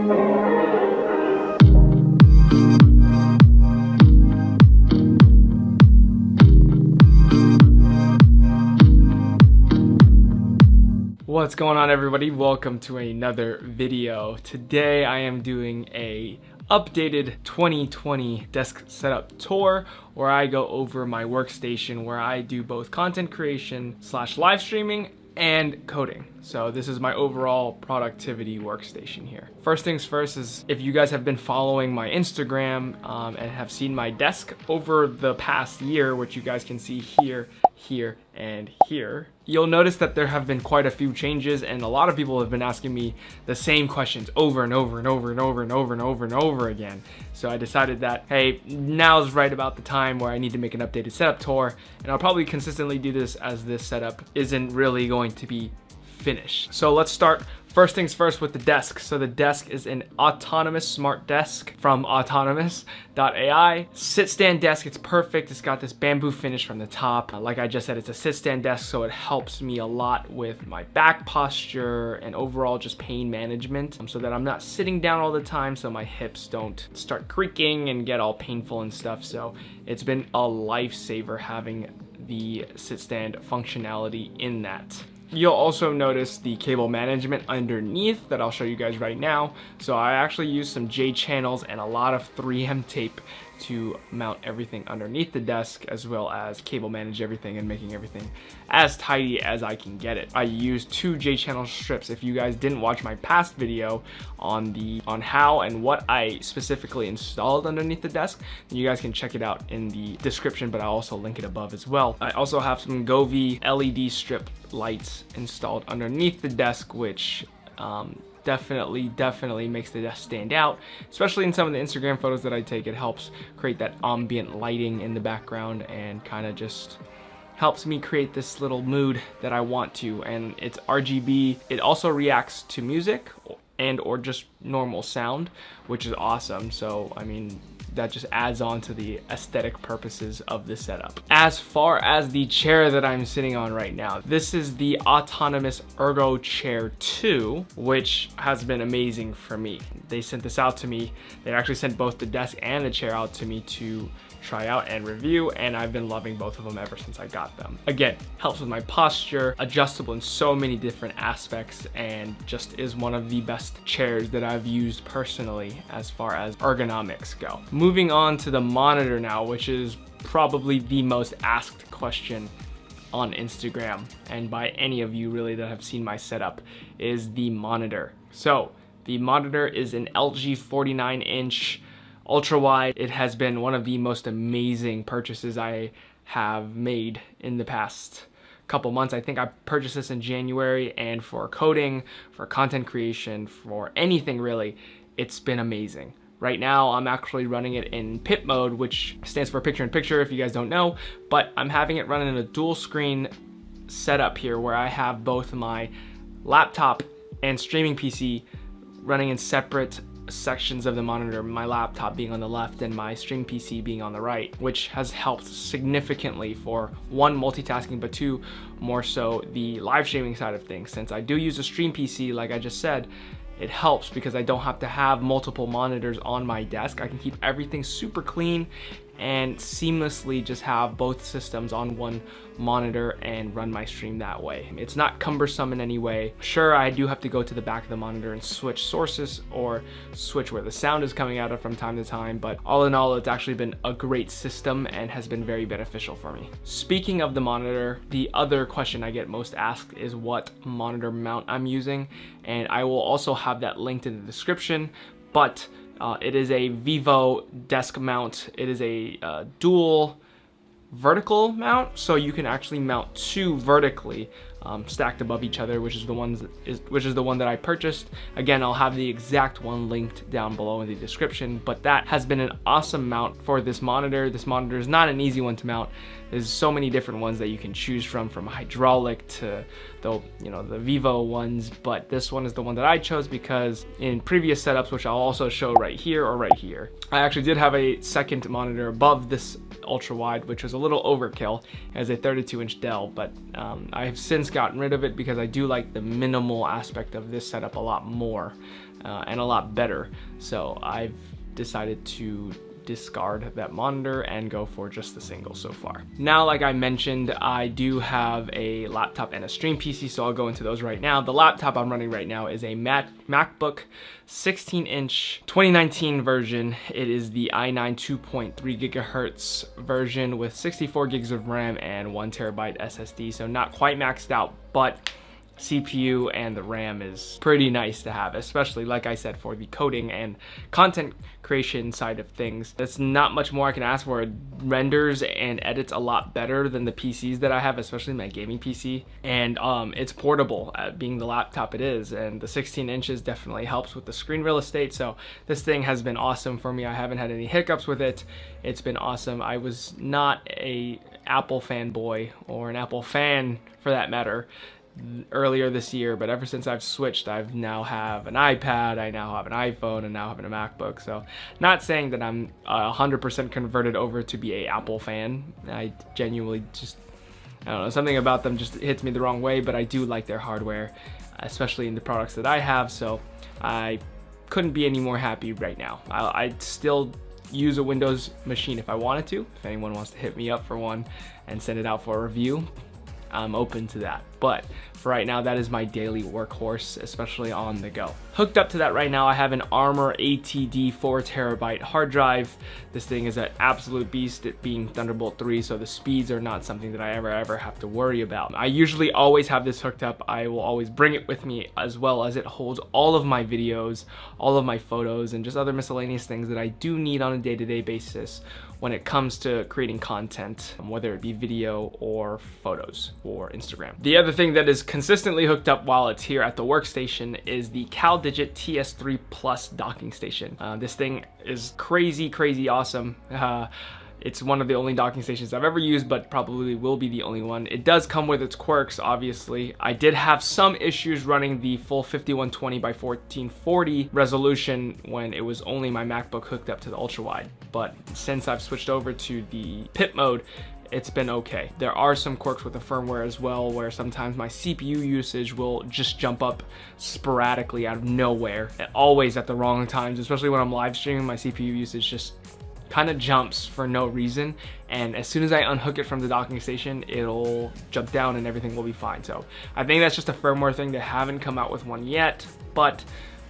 What's going on, everybody? Welcome to another video. Today I am doing a updated 2020 desk setup tour where I go over my workstation where I do both content creation / live streaming and coding. So this is my overall productivity workstation here. First things first is, if you guys have been following my Instagram and have seen my desk over the past year, which you guys can see here, here, and here, you'll notice that there have been quite a few changes, and a lot of people have been asking me the same questions over and over and over and over and over and over and over again. So I decided that, hey, now's right about the time where I need to make an updated setup tour, and I'll probably consistently do this as this setup isn't really going to be finished. So let's start first things first with the desk. So the desk is an Autonomous Smartdesk from Autonomous.ai. Sit stand desk, it's perfect. It's got this bamboo finish from the top. Like I just said, it's a sit stand desk, so it helps me a lot with my back posture and overall just pain management, so that I'm not sitting down all the time so my hips don't start creaking and get all painful and stuff. So it's been a lifesaver having the sit stand functionality in that. You'll also notice the cable management underneath that I'll show you guys right now. So I actually use some J channels and a lot of 3M tape to mount everything underneath the desk, as well as cable manage everything and making everything as tidy as I can get it. I use 2 J channel strips. If you guys didn't watch my past video on how and what I specifically installed underneath the desk, you guys can check it out in the description, but I'll also link it above as well. I also have some Govee LED strip lights installed underneath the desk, which definitely makes the desk stand out, especially in some of the Instagram photos that I take. It helps create that ambient lighting in the background and kind of just helps me create this little mood that I want to. And it's RGB. It also reacts to music and or just normal sound, which is awesome. So I mean, that just adds on to the aesthetic purposes of the setup. As far as the chair that I'm sitting on right now, this is the Autonomous ErgoChair 2, which has been amazing for me. They sent this out to me. They actually sent both the desk and the chair out to me to try out and review, and I've been loving both of them ever since I got them. Again, helps with my posture, adjustable in so many different aspects, and just is one of the best chairs that I've used personally as far as ergonomics go. Moving on to the monitor now, which is probably the most asked question on Instagram and by any of you really that have seen my setup, is the monitor. So the monitor is an LG 49-inch ultra wide. It has been one of the most amazing purchases I have made in the past couple months. I think I purchased this in January, and for coding, for content creation, for anything really, it's been amazing. Right now, I'm actually running it in PIP mode, which stands for picture in picture if you guys don't know, but I'm having it run in a dual screen setup here where I have both my laptop and streaming PC running in separate sections of the monitor, my laptop being on the left and my stream PC being on the right, which has helped significantly for 1, multitasking, but 2, more so the live streaming side of things. Since I do use a stream PC, like I just said, it helps because I don't have to have multiple monitors on my desk. I can keep everything super clean and seamlessly just have both systems on one monitor and run my stream that way. It's not cumbersome in any way. Sure, I do have to go to the back of the monitor and switch sources or switch where the sound is coming out of from time to time, but all in all, it's actually been a great system and has been very beneficial for me. Speaking of the monitor, the other question I get most asked is what monitor mount I'm using, and I will also have that linked in the description, but it is a Vivo desk mount. It is a dual vertical mount, so you can actually mount 2 vertically stacked above each other, which is the one that I purchased. Again, I'll have the exact one linked down below in the description, but that has been an awesome mount for this monitor. This monitor is not an easy one to mount. There's so many different ones that you can choose from hydraulic to the Vivo ones, but this one is the one that I chose because in previous setups, which I'll also show right here or right here, I actually did have a second monitor above this ultra wide, which was a little overkill as a 32-inch Dell, but I have since gotten rid of it because I do like the minimal aspect of this setup a lot more. and a lot better. So I've decided to discard that monitor and go for just the single so far. Now, like I mentioned, I do have a laptop and a stream PC, so I'll go into those right now. The laptop I'm running right now is a MacBook 16-inch 2019 version. It is the i9 2.3 gigahertz version with 64 gigs of RAM and 1 terabyte SSD, so not quite maxed out, but CPU and the RAM is pretty nice to have, especially, like I said, for the coding and content creation side of things. That's not much more I can ask for. It renders and edits a lot better than the PCs that I have, especially my gaming PC. And it's portable, being the laptop it is, and the 16 inches definitely helps with the screen real estate. So this thing has been awesome for me. I haven't had any hiccups with it. It's been awesome. I was not a Apple fanboy, or an Apple fan for that matter, earlier this year, but ever since I've switched, I've now have an iPad, I now have an iPhone, and now having a MacBook. So not saying that I'm 100% converted over to be a Apple fan. I genuinely just, I don't know, something about them just hits me the wrong way, but I do like their hardware, especially in the products that I have. So I couldn't be any more happy right now. I'd still use a Windows machine if I wanted to. If anyone wants to hit me up for one and send it out for a review, I'm open to that. But for right now, that is my daily workhorse, especially on the go. Hooked up to that right now, I have an Armor ATD 4 terabyte hard drive. This thing is an absolute beast, it being Thunderbolt 3, so the speeds are not something that I ever have to worry about. I usually always have this hooked up. I will always bring it with me, as well as it holds all of my videos, all of my photos, and just other miscellaneous things that I do need on a day-to-day basis when it comes to creating content, whether it be video or photos or Instagram. The other thing that is consistently hooked up while it's here at the workstation is the CalDigit TS3 Plus docking station. This thing is crazy awesome. It's one of the only docking stations I've ever used, but probably will be the only one. It does come with its quirks, obviously. I did have some issues running the full 5120 by 1440 resolution when it was only my MacBook hooked up to the ultra wide. But since I've switched over to the PIP mode, it's been okay. There are some quirks with the firmware as well, where sometimes my CPU usage will just jump up sporadically out of nowhere, always at the wrong times, especially when I'm live streaming. My CPU usage just kind of jumps for no reason, and as soon as I unhook it from the docking station, it'll jump down and everything will be fine. So I think that's just a firmware thing. They haven't come out with one yet, but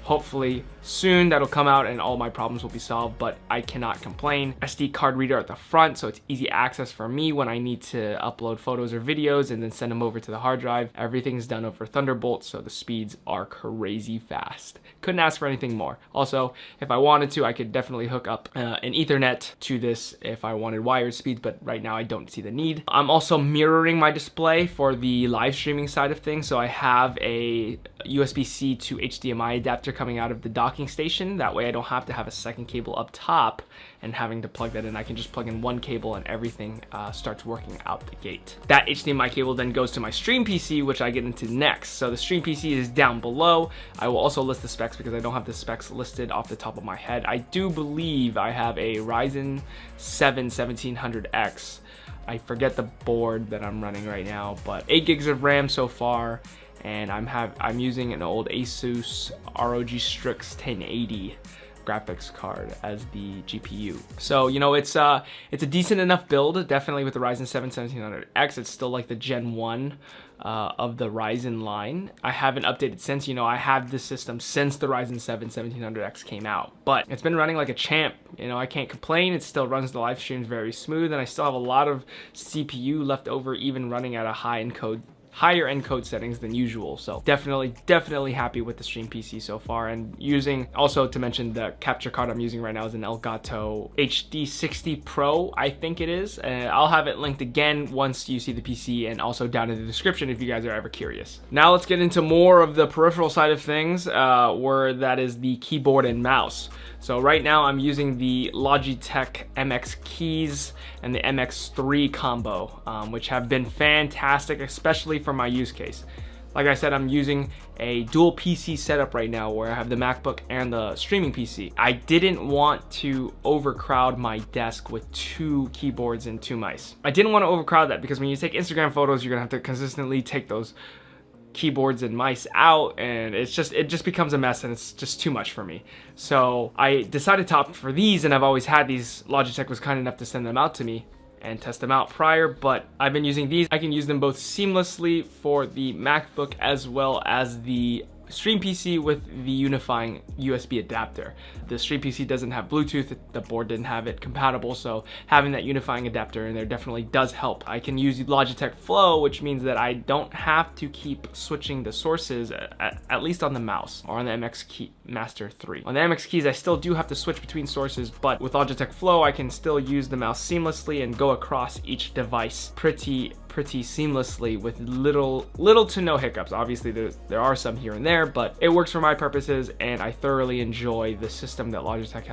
hopefully soon that'll come out and all my problems will be solved, but I cannot complain. SD card reader at the front, so it's easy access for me when I need to upload photos or videos and then send them over to the hard drive. Everything's done over Thunderbolt, so the speeds are crazy fast. Couldn't ask for anything more. Also, if I wanted to, I could definitely hook up an Ethernet to this if I wanted wired speeds, but right now I don't see the need. I'm also mirroring my display for the live streaming side of things, so I have a USB-C to HDMI adapter coming out of the docking station. That way I don't have to have a second cable up top and having to plug that in. I can just plug in one cable and everything starts working out the gate. That HDMI cable then goes to my stream PC, which I get into next. So the stream PC is down below. I will also list the specs because I don't have the specs listed off the top of my head. I do believe I have a Ryzen 7 1700X. I forget the board that I'm running right now, but 8 gigs of RAM so far. And I'm using an old Asus ROG Strix 1080 graphics card as the GPU. So, you know, it's a decent enough build, definitely with the Ryzen 7 1700X. It's still like the Gen 1 of the Ryzen line. I haven't updated since, you know, I had this system since the Ryzen 7 1700X came out, but it's been running like a champ. You know, I can't complain. It still runs the live streams very smooth, and I still have a lot of CPU left over, even running at a higher encode settings than usual. So definitely happy with the stream PC so far. And using, also to mention, the capture card I'm using right now is an Elgato HD60 Pro, I think it is. I'll have it linked again once you see the PC, and also down in the description if you guys are ever curious. Now let's get into more of the peripheral side of things, where that is the keyboard and mouse. So right now I'm using the Logitech MX keys and the MX3 combo, which have been fantastic, especially for my use case. Like I said, I'm using a dual PC setup right now where I have the MacBook and the streaming PC. I didn't want to overcrowd my desk with 2 keyboards and 2 mice. I didn't want to overcrowd that because when you take Instagram photos, you're gonna have to consistently take those keyboards and mice out, and it just becomes a mess, and it's just too much for me. So I decided to opt for these, and I've always had these. Logitech was kind enough to send them out to me and test them out prior, but I've been using these. I can use them both seamlessly for the MacBook as well as the Stream PC with the unifying USB adapter. The Stream PC doesn't have Bluetooth, the board didn't have it compatible, so having that unifying adapter in there definitely does help. I can use Logitech Flow, which means that I don't have to keep switching the sources, at least on the mouse or on the MX Key Master 3. On the MX keys, I still do have to switch between sources, but with Logitech Flow, I can still use the mouse seamlessly and go across each device pretty seamlessly with little to no hiccups. Obviously there are some here and there, but it works for my purposes, and I thoroughly enjoy the system that Logitech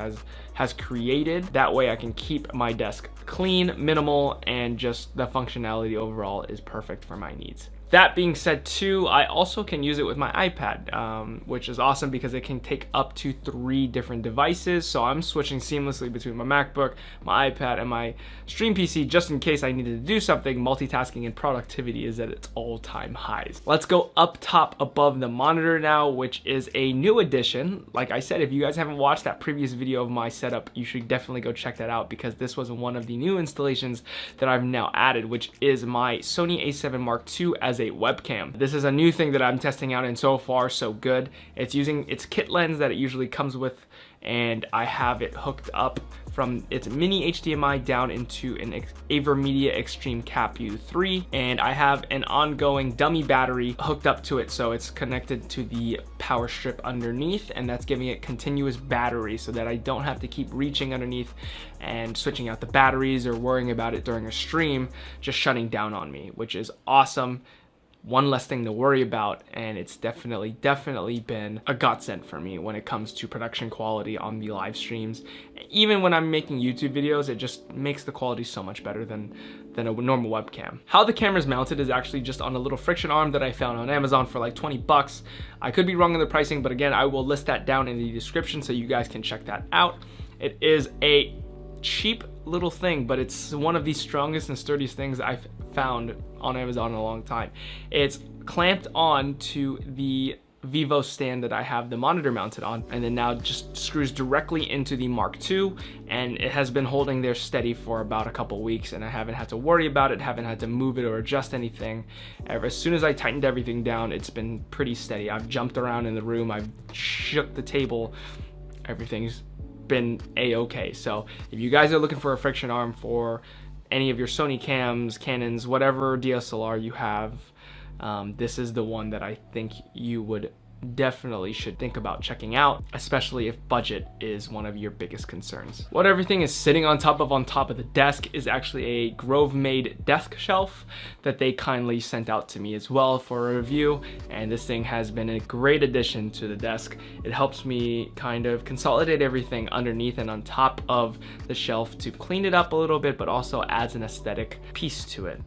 has created. That way I can keep my desk clean, minimal, and just the functionality overall is perfect for my needs. That being said too, I also can use it with my iPad, which is awesome because it can take up to 3 different devices. So I'm switching seamlessly between my MacBook, my iPad, and my Stream PC just in case I needed to do something. Multitasking and productivity is at its all-time highs. Let's go up top above the monitor now, which is a new addition. Like I said, if you guys haven't watched that previous video of my setup, you should definitely go check that out because this was one of the new installations that I've now added, which is my Sony a7 Mark II as a webcam. This is a new thing that I'm testing out, and so far so good. It's using its kit lens that it usually comes with, and I have it hooked up from its mini HDMI down into an AverMedia Extreme Cap U3, and I have an ongoing dummy battery hooked up to it, so it's connected to the power strip underneath, and that's giving it continuous battery so that I don't have to keep reaching underneath and switching out the batteries or worrying about it during a stream just shutting down on me, which is awesome. One less thing to worry about, and it's definitely been a godsend for me when it comes to production quality on the live streams. Even when I'm making YouTube videos, it just makes the quality so much better than a normal webcam. How the camera is mounted is actually just on a little friction arm that I found on Amazon for like 20 bucks. I could be wrong on the pricing, but again, I will list that down in the description so you guys can check that out. It is a cheap little thing, but it's one of the strongest and sturdiest things I've found on Amazon in a long time. It's clamped on to the Vivo stand that I have the monitor mounted on, and then now just screws directly into the Mark II, and it has been holding there steady for about a couple weeks, and I haven't had to worry about it, haven't had to move it or adjust anything. As soon as I tightened everything down, it's been pretty steady. I've jumped around in the room, I've shook the table, everything's been a-okay. So if you guys are looking for a friction arm for any of your Sony cams, Canons, whatever DSLR you have, this is the one that I think you would definitely should think about checking out, especially if budget is one of your biggest concerns. What everything is sitting on top of the desk is actually a Grove made desk shelf that they kindly sent out to me as well for a review, and this thing has been a great addition to the desk. It helps me kind of consolidate everything underneath and on top of the shelf to clean it up a little bit, but also adds an aesthetic piece to it.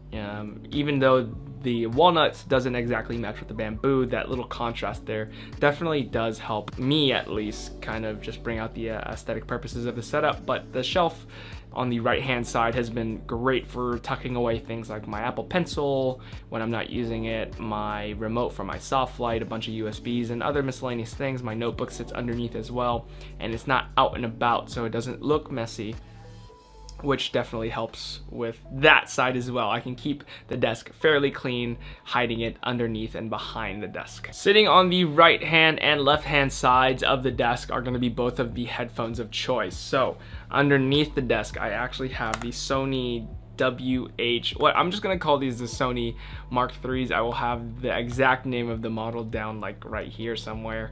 Even though the walnuts doesn't exactly match with the bamboo, that little contrast there definitely does help me at least kind of just bring out the aesthetic purposes of the setup. But the shelf on the right hand side has been great for tucking away things like my Apple Pencil when I'm not using it, my remote for my soft light, a bunch of USBs and other miscellaneous things. My notebook sits underneath as well, and it's not out and about, so it doesn't look messy, which definitely helps with that side as well. I can keep the desk fairly clean, hiding it underneath and behind the desk. Sitting on the right hand and left hand sides of the desk are going to be both of the headphones of choice. So underneath the desk, I actually have the Sony I'm just gonna call these the Sony Mark IIIs. I will have the exact name of the model down like right here somewhere.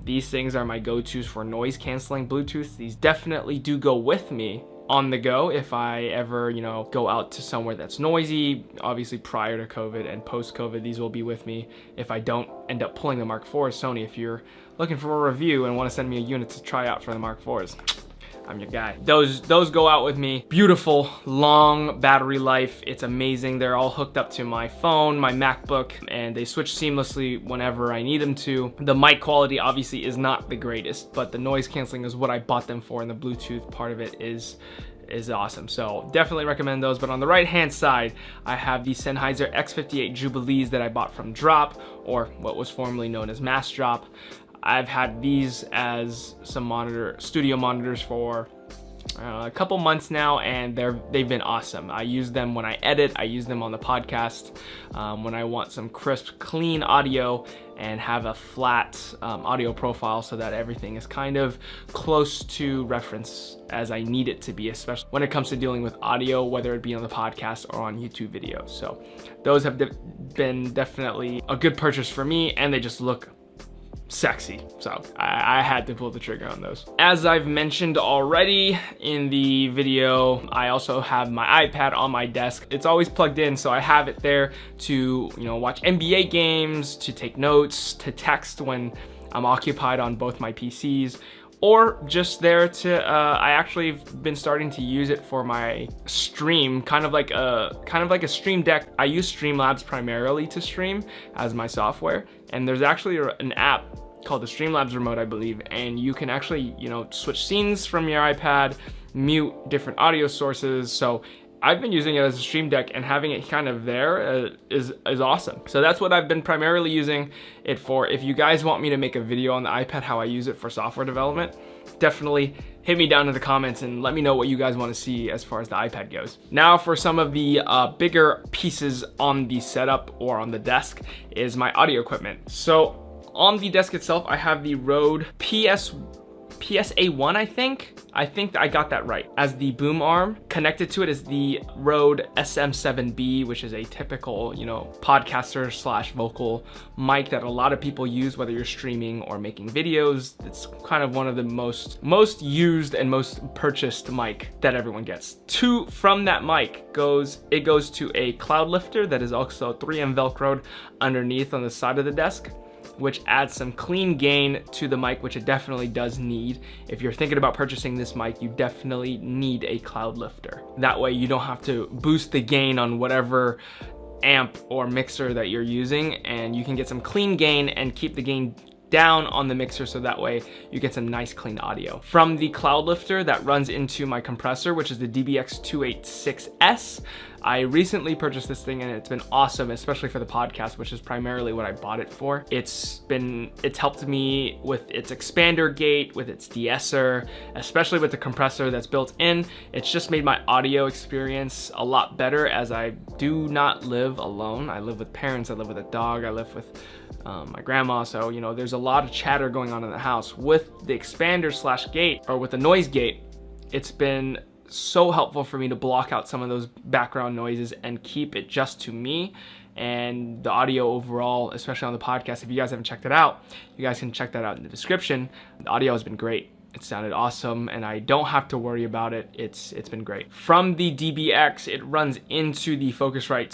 These things are my go-tos for noise canceling Bluetooth. These definitely do go with me on the go if I ever, go out to somewhere that's noisy. Obviously prior to COVID and post-COVID, these will be with me if I don't end up pulling the Mark IV. Sony, if you're looking for a review and want to send me a unit to try out for the Mark IVs, I'm your guy. Those go out with me. Beautiful, long battery life. It's amazing. They're all hooked up to my phone, my MacBook, and they switch seamlessly whenever I need them to. The mic quality obviously is not the greatest, but the noise canceling is what I bought them for, and the Bluetooth part of it is is awesome. So definitely recommend those. But on the right hand side, I have the Sennheiser X58 Jubilees that I bought from Drop, or what was formerly known as Mass Drop. I've had these as some studio monitors for a couple months now, and they've been awesome. I use them when I edit, I use them on the podcast, when I want some crisp, clean audio and have a flat audio profile so that everything is kind of close to reference as I need it to be, especially when it comes to dealing with audio, whether it be on the podcast or on YouTube videos. So those have been definitely a good purchase for me, and they just look sexy, so I had to pull the trigger on those. As I've mentioned already in the video, I also have my iPad on my desk. It's always plugged in, so I have it there to, watch NBA games, to take notes, to text when I'm occupied on both my PCs, or just there to I actually have been starting to use it for my stream, kind of like a stream deck. I use Streamlabs primarily to stream as my software, and there's actually an app called the Streamlabs Remote, I believe, and you can actually switch scenes from your iPad, mute different audio sources. So I've been using it as a stream deck, and having it kind of there is awesome. So that's what I've been primarily using it for. If you guys want me to make a video on the iPad how I use it for software development, definitely hit me down in the comments and let me know what you guys want to see as far as the iPad goes. Now for some of the bigger pieces on the setup or on the desk is my audio equipment. So on the desk itself, I have the Rode PSA1, I think I got that right, as the boom arm. Connected to it is the Rode SM7B, which is a typical, podcaster / vocal mic that a lot of people use, whether you're streaming or making videos. It's kind of one of the most used and most purchased mic that everyone gets. From that mic goes to a Cloudlifter that is also 3M Velcroed underneath on the side of the desk, which adds some clean gain to the mic, which it definitely does need. If you're thinking about purchasing this mic, you definitely need a Cloudlifter. That way you don't have to boost the gain on whatever amp or mixer that you're using, and you can get some clean gain and keep the gain down on the mixer, so that way you get some nice clean audio. From the Cloudlifter that runs into my compressor, which is the DBX286S, I recently purchased this thing and it's been awesome, especially for the podcast, which is primarily what I bought it for. It's helped me with its expander gate, with its de-esser, especially with the compressor that's built in. It's just made my audio experience a lot better, as I do not live alone. I live with parents, I live with a dog, I live with my grandma, so there's a lot of chatter going on in the house. With the expander / gate, or with the noise gate, it's been so helpful for me to block out some of those background noises and keep it just to me and the audio overall, especially on the podcast. If you guys haven't checked it out, you guys can check that out in the description. The audio has been great. It sounded awesome, and I don't have to worry about it. It's been great. From the DBX, it runs into the Focusrite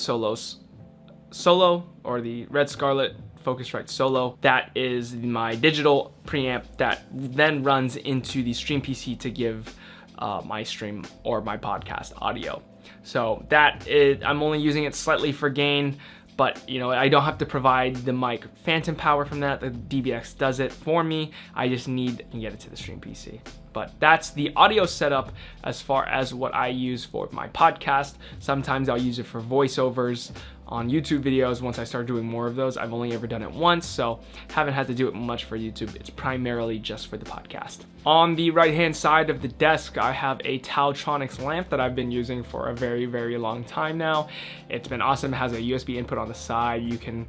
Solo, or the Red Scarlet Focusrite Solo. That is my digital preamp that then runs into the Stream PC to give my stream or my podcast audio. So I'm only using it slightly for gain, but I don't have to provide the mic phantom power from that. The DBX does it for me. I just need to get it to the Stream PC. But that's the audio setup as far as what I use for my podcast. Sometimes I'll use it for voiceovers on YouTube videos once I start doing more of those. I've only ever done it once, so haven't had to do it much for YouTube. It's primarily just for the podcast. On the right hand side of the desk, I have a Taotronics lamp that I've been using for a very, very long time now. It's been awesome. It has a USB input on the side. You can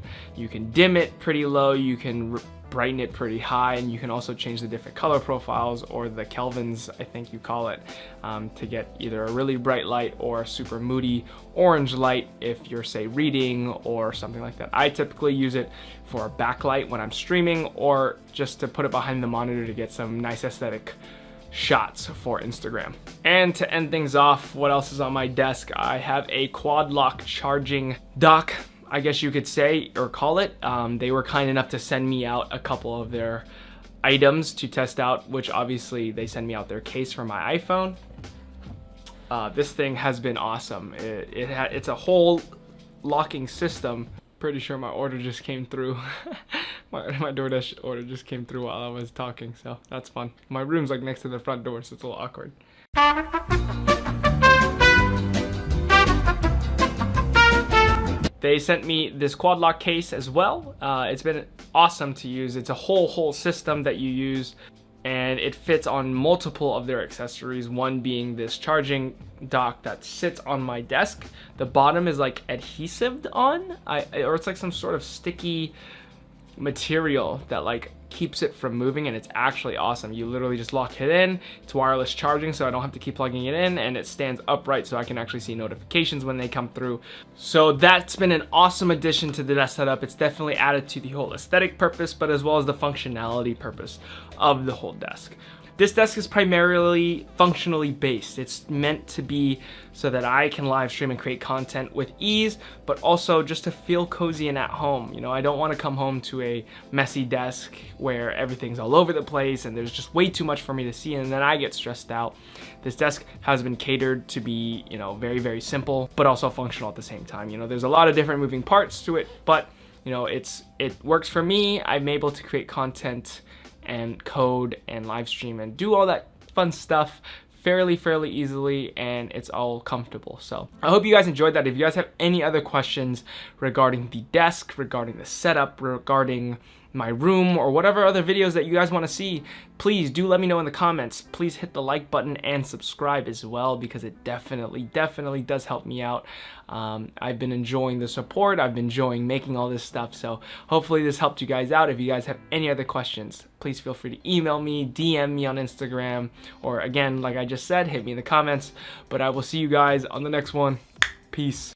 dim it pretty low, you can brighten it pretty high, and you can also change the different color profiles, or the kelvins, I think you call it, to get either a really bright light or a super moody orange light if you're, say, reading or something like that. I typically use it for a backlight when I'm streaming, or just to put it behind the monitor to get some nice aesthetic shots for Instagram. And to end things off, what else is on my desk? I have a QuadLock charging dock, I guess you could say, or call it. They were kind enough to send me out a couple of their items to test out, which obviously they send me out their case for my iPhone. This thing has been awesome. It's a whole locking system. Pretty sure my order just came through. my DoorDash order just came through while I was talking, so that's fun. My room's like next to the front door, so it's a little awkward. They sent me this QuadLock case as well. It's been awesome to use. It's a whole system that you use, and it fits on multiple of their accessories, one being this charging dock that sits on my desk. The bottom is like adhesive on, or it's like some sort of sticky material that like keeps it from moving, and it's actually awesome. You literally just lock it in. It's wireless charging, so I don't have to keep plugging it in, and it stands upright so I can actually see notifications when they come through. So that's been an awesome addition to the desk setup. It's definitely added to the whole aesthetic purpose, but as well as the functionality purpose of the whole desk. This desk is primarily functionally based. It's meant to be so that I can live stream and create content with ease, but also just to feel cozy and at home. You know, I don't want to come home to a messy desk where everything's all over the place and there's just way too much for me to see, and then I get stressed out. This desk has been catered to be, you know, very simple, but also functional at the same time. You know, there's a lot of different moving parts to it, but you know, it works for me. I'm able to create content and code and live stream and do all that fun stuff fairly easily, and it's all comfortable. So I hope you guys enjoyed that. If you guys have any other questions regarding the desk, regarding the setup, regarding my room, or whatever other videos that you guys want to see, please do let me know in the comments. Please hit the like button and subscribe as well, because it definitely does help me out. I've been enjoying the support. I've been enjoying making all this stuff, so hopefully this helped you guys out. If you guys have any other questions, please feel free to email me, DM me on Instagram, or again, like I just said, hit me in the comments. But I will see you guys on the next one. Peace.